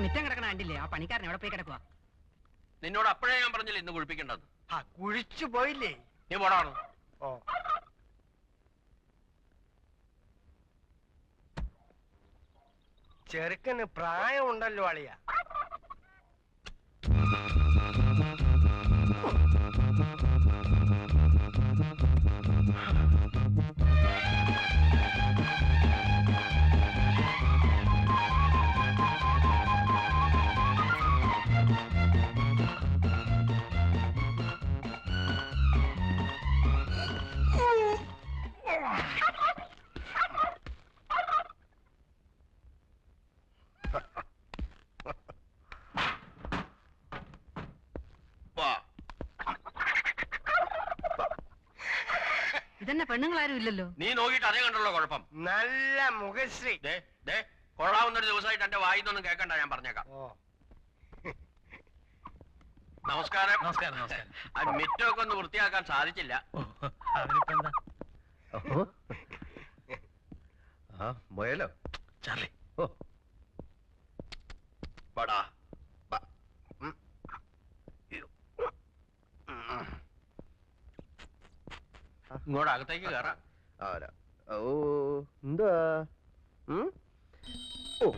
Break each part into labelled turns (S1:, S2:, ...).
S1: മിറ്റം കിടക്കണ കണ്ടില്ലേ? ആ പണിക്കാരൻ എവിടെ പോയി കിടക്കുക?
S2: നിന്നോട് അപ്പോഴേ ഞാൻ പറഞ്ഞില്ല ഇന്ന് കുഴിപ്പിക്കേണ്ടത്.
S3: കുഴിച്ചു പോയില്ലേ?
S2: നീ പോടാണ്.
S3: ഓ, ചെറുക്കന് പ്രായമുണ്ടല്ലോ അളിയ.
S1: ഇതന്നെ പെണ്ണുങ്ങളാരും ഇല്ലല്ലോ.
S2: നീ നോക്കിയിട്ട് അതേ കണ്ടുള്ള കുഴപ്പം.
S3: നല്ല മുഖശ്രീ.
S2: കൊള്ളാവുന്നൊരു ദിവസമായിട്ട് എന്റെ വായിന്നൊന്നും കേൾക്കണ്ട, ഞാൻ പറഞ്ഞേക്കാം. നമസ്കാരം.
S4: നമസ്കാരം. നമസ്കാരം.
S2: മിറ്റമൊക്കെ ഒന്ന് വൃത്തിയാക്കാൻ സാധിച്ചില്ല.
S4: മുയലോ ചാർലി? ഓ
S2: പടാ ഇങ്ങോട്ട് അകത്തേക്ക് കയറാം.
S4: ഓ എന്താ? ഓ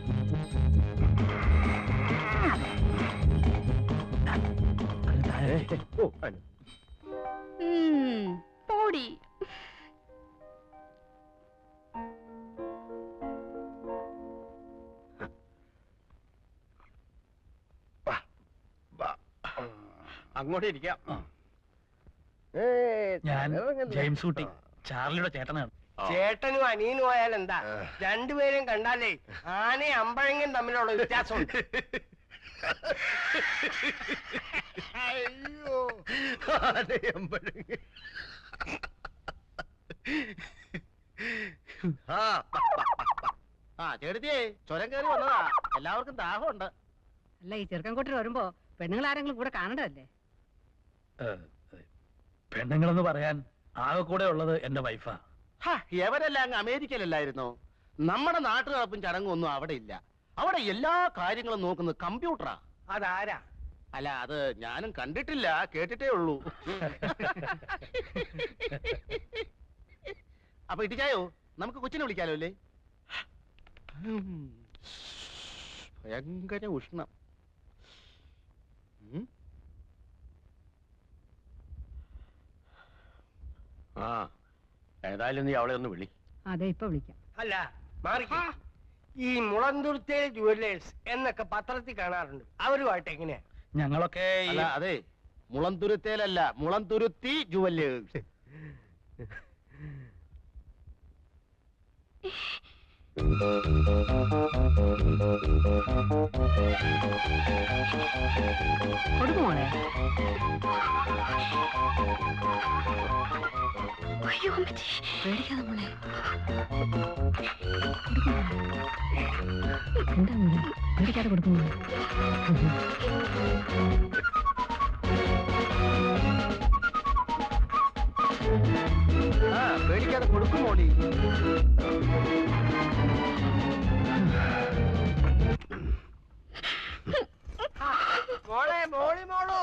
S5: പോടി.
S2: അങ്ങോട്ട് ഇരിക്കാം.
S4: ഞാൻ ജെയിംസ് കുട്ടി, ചാർലിയുടെ ചേട്ടനാണ്.
S3: ചേട്ടനും അനിയനും ആയാൽ എന്താ? രണ്ടുപേരും കണ്ടാലേ ആനയും അമ്പഴങ്ങയും തമ്മിലുള്ള വ്യത്യാസമുണ്ട്. അയ്യോ,
S4: ചേട്ടത്തിയേ ചുരം കയറി വന്നതാ. എല്ലാവർക്കും ദാഹമുണ്ട്.
S1: അല്ല, ഈ ചെറുക്കൻകോട്ടിൽ വരുമ്പോ പെണ്ണുങ്ങൾ ആരെങ്കിലും കൂടെ കാണണ്ടല്ലേ?
S4: പെണ്ണുങ്ങളെന്ന് പറയാൻ ആകെ കൂടെ ഉള്ളത് എന്റെ വൈഫാ.
S6: എവരെല്ലാം അങ്ങ് അമേരിക്കയിലല്ലായിരുന്നോ? നമ്മുടെ നാട്ടുകാർപ്പും ചടങ്ങും ഒന്നും അവിടെ ഇല്ല. അവിടെ എല്ലാ കാര്യങ്ങളും നോക്കുന്നത് കമ്പ്യൂട്ടറാ.
S3: അതാരാ?
S6: അല്ല, അത് ഞാനും കണ്ടിട്ടില്ല, കേട്ടിട്ടേ ഉള്ളൂ. അപ്പൊ ഇട്ടിച്ചായോ, നമുക്ക് കൊച്ചിനെ വിളിക്കാലോ അല്ലേ? ഭയങ്കര ഉഷ്ണം.
S2: ആ, ഏതായാലും നീ അവളെ ഒന്ന് വിളി.
S1: അതെ, ഇപ്പൊ വിളിക്കാം.
S3: അല്ല, മാറിക്ക. ഈ മുളന്തുരുത്തേൽ ജുവല്ലേഴ്സ് എന്നൊക്കെ പത്രത്തിൽ കാണാറുണ്ട്. അവരുമായിട്ട് എങ്ങനെയാ?
S4: ഞങ്ങളൊക്കെ
S6: അല്ല, അതെ, മുളന്തുരുത്തേലല്ല, മുളന്തുരുത്തി ജുവല്ലേഴ്സ്.
S1: കൊടുക്കുമോളെ? പേടിക്കാതെ മോളെ. എന്താ മോളെ പേടിക്കാതെ കൊടുക്കുമോ?
S6: പേടിക്കാതെ കൊടുക്കുമോളി.
S3: മോളെ, മോളി മോളു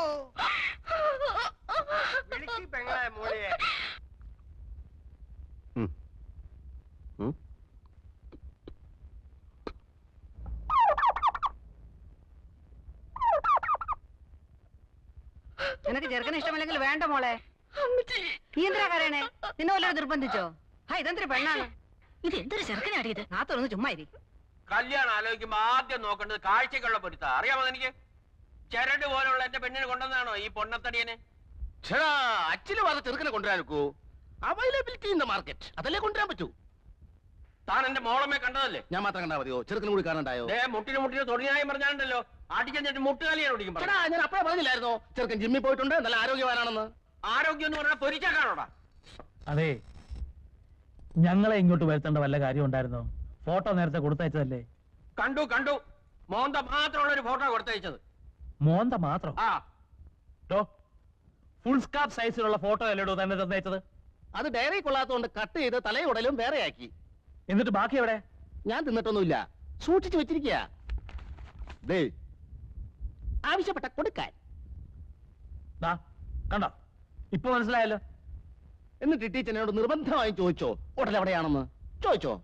S3: വിളിക്കി പെങ്ങളെ മോളിയെ.
S1: നിനക്ക് ചെറുക്കന് ഇഷ്ടമല്ലെങ്കിൽ വേണ്ട മോളെ. നീ എന്തിനാ കരയണേ? നിന്നെ വല്ലതും നിർബന്ധിച്ചോ? ഇതെന്തൊരു പെണ്ണാണ് ഇത്? എന്തൊരു ചെറുക്കനാടിയത്? നാത്തൊന്ന് ചുമ്മാ ഇരി.
S2: കല്യാണം ആലോചിക്കുമ്പോ ആദ്യം നോക്കേണ്ടത് കാഴ്ചക്കുള്ള പൊരുത്ത. അറിയാമോ എനിക്ക്? ചരട് പോലുള്ള എന്റെ പെണ്ണിനെ കൊണ്ടുവന്നാണോ ഈ പൊണ്ണത്തടിയനെ?
S6: അച്ഛന് പറഞ്ഞ ചെറുക്കനെ കൊണ്ടുവരാനൊക്കൂ. അവൈലബിലിറ്റി ഇൻ ദ മാർക്കറ്റ്, അതല്ലേ കൊണ്ടുവരാൻ പറ്റൂ.
S2: താൻ എന്റെ മോളമ്മേ കണ്ടതല്ലേ?
S6: ഞാൻ മാത്രം കണ്ടാ മതിയോ? ചെറുക്കനും കൂടി കാണണ്ടായോ?
S2: മുട്ടിന് തൊടിനായും പറഞ്ഞാലുണ്ടല്ലോ, അടിച്ചെന്നിട്ട് മുട്ടുകാലിയാണ് ഓടിക്കും.
S6: ഞാൻ അപ്പഴേ പറഞ്ഞില്ലായിരുന്നോ ചെറുക്കൻ ജിമ്മിൽ പോയിട്ടുണ്ട്, നല്ല ആരോഗ്യവാനാണെന്ന്?
S2: ആരോഗ്യം എന്ന് പറഞ്ഞാൽ പൊരിച്ചാക്കാണോടാ?
S4: അതെ, ഞങ്ങളെ ഇങ്ങോട്ട് വരുത്തേണ്ട വല്ല കാര്യം ഉണ്ടായിരുന്നോ? ഫോട്ടോ നേരത്തെ കൊടുത്തയച്ചതല്ലേ?
S2: കണ്ടു മോന്ത മാത്രമുള്ള ഒരു ഫോട്ടോ കൊടുത്തയച്ചത്.
S4: മോന്ത മാത്രം?
S2: ആ,
S4: ഫുൾ സ്കാർഫ് സൈസിലുള്ള ഫോട്ടോ അല്ലേടോ തന്നെ തന്നയച്ചത്?
S6: അത് ഡയറി കൊള്ളാത്തോണ്ട് കട്ട് ചെയ്ത് തലയുടലും വേറെയാക്കി.
S4: എന്നിട്ട് ബാക്കി എവിടെ?
S6: ഞാൻ തിന്നിട്ടൊന്നുമില്ല, സൂക്ഷിച്ചു വെച്ചിരിക്കുക. ദേ ആവശ്യപ്പെട്ട കൊടുക്കാൻ.
S4: ദാ, കണ്ടോ ഇപ്പൊ മനസ്സിലായല്ലോ.
S6: എന്നിട്ട് ടീച്ചറിനോട് നിർബന്ധമായും ചോദിച്ചോ ഹോട്ടൽ എവിടെയാണെന്ന് ചോദിച്ചോ?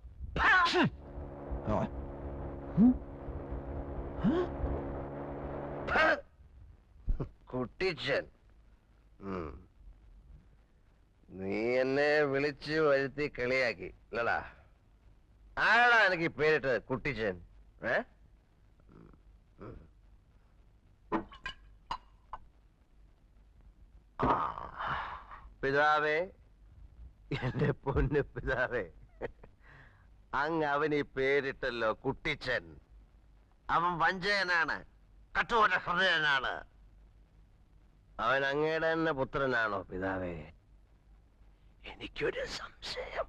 S5: കുട്ടിച്ചൻ, നീ എന്നെ വിളിച്ച് വരുത്തി കളിയാക്കി അല്ലടാ. ആരാടാ എനിക്ക് പേരിട്ടത് കുട്ടിച്ചൻ? പിതാവേ, എന്റെ പൊന്ന് പിതാവേ, അങ്ങ് അവന് ഈ പേരിട്ടല്ലോ കുട്ടിച്ചൻ. അവൻ വഞ്ചകനാണ്, കഠോര ഹൃദയനാണ്. അവൻ അങ്ങയുടെ തന്നെ പുത്രനാണോ പിതാവേ? എനിക്കൊരു സംശയം.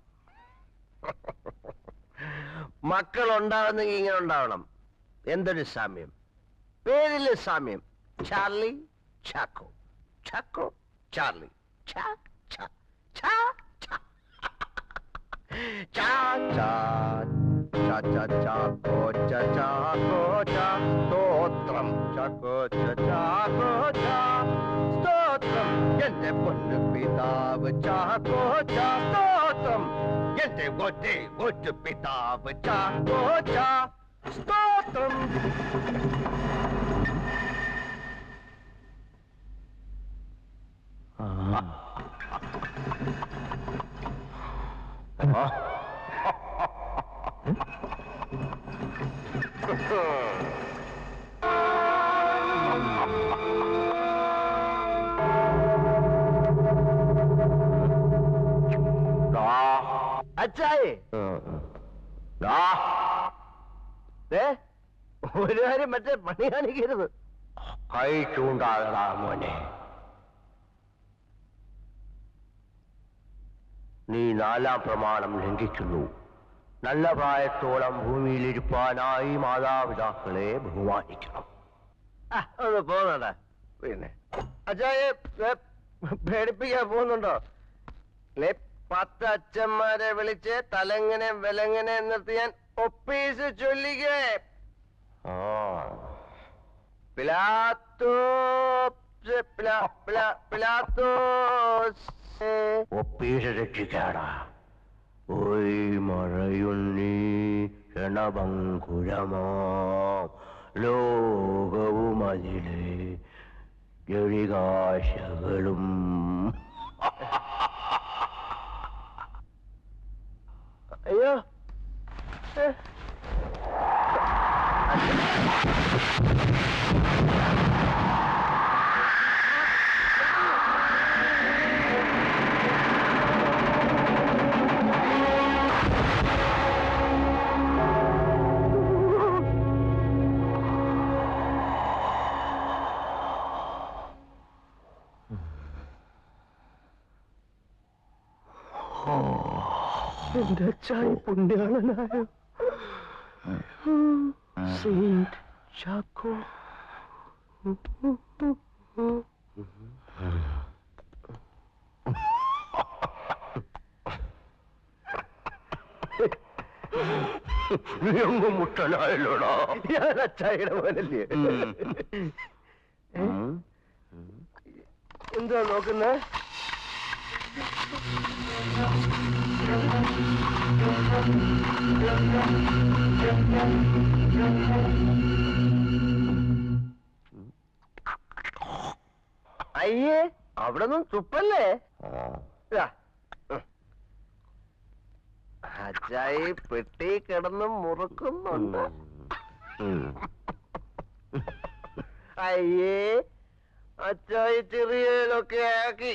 S5: മക്കൾ ഉണ്ടാവുന്നെങ്കിൽ ഇങ്ങനെ ഉണ്ടാവണം. എന്തൊരു സാമ്യം, പേരില് സാമ്യം. ചാർലി, ചാക്കോ, ചാക്കോ, ചാർലി, ചാ ചാ ചാ ചാ ചാ ചാ ചാ ചാ ചാക്കോ ചാ ചാക്കോ ചാ സ്തോത്രം. ചാക്കോ ചാ ചാക്കോ ചാ സ്തോത്രം. എന്റെ പൊന്നു പിതാവ് ചാക്കോ ചാ സ്തോത്രം. എന്റെ ഒറ്റ പിതാവ് ചാക്കോ ചാ സ്തോത്രം. അച്ചായി, ഒരു കാര്യം മറ്റേ പണി കാണിക്കരുത്. കൈ ചൂണ്ടാകടാ മോനെ. നീ 4-ാം പ്രമാണം ലംഘിക്കുന്നു. നല്ല പ്രായത്തോളം ഭൂമിയിലിരിപ്പാനായി മാതാപിതാക്കളെ ബഹുമാനിക്കണം. ഒന്ന് പോകുന്നുണ്ട. പിന്നെ അച്ചായെ പേടിപ്പിക്കാൻ പോകുന്നുണ്ടോ? 10 അച്ഛന്മാരെ വിളിച്ച് തലങ്ങനെ വിലങ്ങനെ നിർത്തി ഞാൻ ഒപ്പീസ് ചൊല്ലിക്കേ. ഒപ്പീസ് രക്ഷിക്കാടാ. ഓയ് മഴയുണ്ണി ക്ഷണഭങ്കുരമോ ലോകവും അതിലെ ജളികാശകളും. അയ്യോ, എന്റെ അച്ചായി പുണ്യാളനായ സെയിന്റ് ചാക്കോ. നീങ്ങും മുട്ടനായല്ലോടാ. ഞാൻ അച്ചായിയുടെ മോനല്ലേ. എന്താ നോക്കുന്നേ? അയ്യേ, അവിടെ നിന്നും തുപ്പല്ലേ. അച്ചായി പെട്ടി കിടന്ന് മുറുക്കുന്നുണ്ട്. അയ്യേ, അച്ചായി ചെറിയതൊക്കെ ആക്കി.